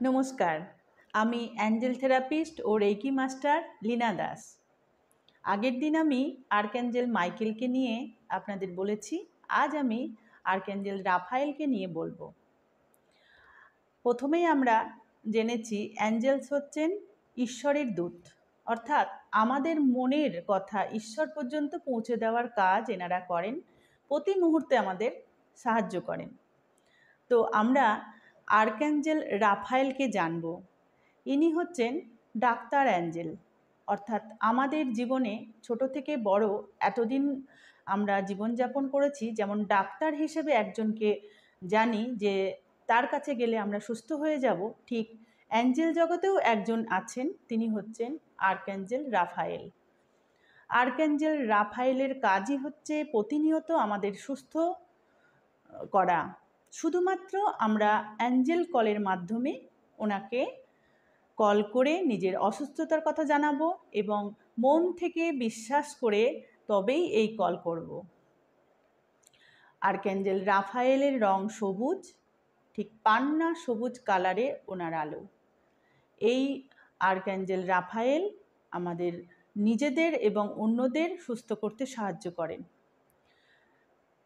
নমস্কার, আমি Angel therapist ও reiki master Leena Das. আগের দিন আমি আর্কঅ্যাঞ্জেল মাইকেলকে নিয়ে আপনাদের বলেছি, আজ আমি আর্কঅ্যাঞ্জেল রাফায়েলকে নিয়ে বলবো। প্রথমেই আমরা জেনেছি অ্যাঞ্জেলস হচ্ছেন ঈশ্বরের দূত, অর্থাৎ আমাদের মনের কথা ঈশ্বর পর্যন্ত পৌঁছে দেওয়ার কাজ এনারা করেন, প্রতি মুহূর্তে আমাদের সাহায্য করেন। তো আমরা আর্কঅ্যাঞ্জেল রাফায়েলকে জানব। ইনি হচ্ছেন ডাক্তার অ্যাঞ্জেল, অর্থাৎ আমাদের জীবনে ছোট থেকে বড় এতদিন আমরা জীবনযাপন করেছি, যেমন ডাক্তার হিসেবে একজনকে জানি যে তার কাছে গেলে আমরা সুস্থ হয়ে যাব, ঠিক অ্যাঞ্জেল জগতেও একজন আছেন, তিনি হচ্ছেন আর্কঅ্যাঞ্জেল রাফায়েল। আর্কঅ্যাঞ্জেল রাফায়েলের কাজই হচ্ছে প্রতিনিয়ত আমাদের সুস্থ করা। শুধুমাত্র আমরা অ্যাঞ্জেল কলের মাধ্যমে ওনাকে কল করে নিজের অসুস্থতার কথা জানাবো এবং মন থেকে বিশ্বাস করে তবেই এই কল করব। আর্কঅ্যাঞ্জেল রাফায়েলের রং সবুজ, ঠিক পান্না সবুজ কালারে ওনার আলো। এই আর্কঅ্যাঞ্জেল রাফায়েল আমাদের নিজেদের এবং অন্যদের সুস্থ করতে সাহায্য করেন।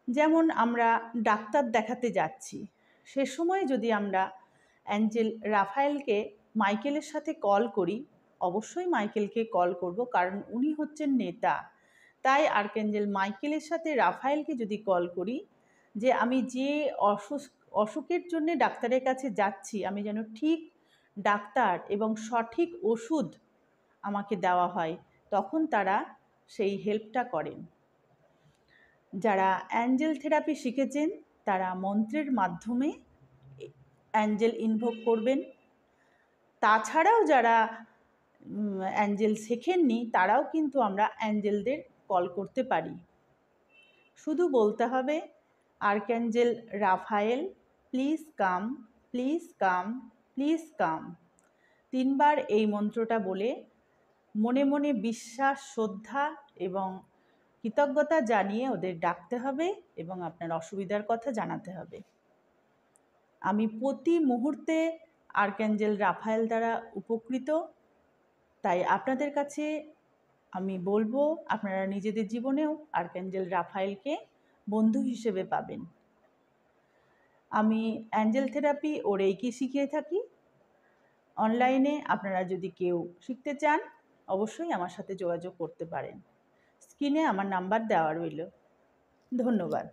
যেমন আমরা ডাক্তার দেখাতে যাচ্ছি, সে সময় যদি আমরা অ্যাঞ্জেল রাফায়েলকে মাইকেলের সাথে কল করি, অবশ্যই মাইকেলকে কল করব, কারণ উনি হচ্ছেন নেতা। তাই আর্কঅ্যাঞ্জেল মাইকেলের সাথে রাফায়েলকে যদি কল করি যে আমি যে অসুখের জন্য ডাক্তারের কাছে যাচ্ছি, আমি যেন ঠিক ডাক্তার এবং সঠিক ওষুধ আমাকে দেওয়া হয়, তখন তারা সেই হেল্পটা করেন। যারা অ্যাঞ্জেল থেরাপি শিখেছেন তারা মন্ত্রের মাধ্যমে অ্যাঞ্জেল ইনভোক করবেন। তাছাড়াও যারা অ্যাঞ্জেল শেখেননি তারাও কিন্তু আমরা অ্যাঞ্জেলদের কল করতে পারি। শুধু বলতে হবে, archangel Raphael please come, please come, please come. 3 বার এই মন্ত্রটা বলে মনে মনে বিশ্বাস, শ্রদ্ধা এবং কৃতজ্ঞতা জানিয়ে ওদের ডাকতে হবে এবং আপনার অসুবিধার কথা জানাতে হবে। আমি প্রতি মুহূর্তে আর্কঅ্যাঞ্জেল রাফায়েল দ্বারা উপকৃত, তাই আপনাদের কাছে আমি বলবো আপনারা নিজেদের জীবনেও আর্কঅ্যাঞ্জেল রাফায়েলকে বন্ধু হিসেবে পাবেন। আমি অ্যাঞ্জেল থেরাপি ও রেইকি শিখিয়ে থাকি। অনলাইনে আপনারা যদি কেউ শিখতে চান অবশ্যই আমার সাথে যোগাযোগ করতে পারেন। স্ক্রিনে আমার নাম্বার দেওয়া রইল। ধন্যবাদ।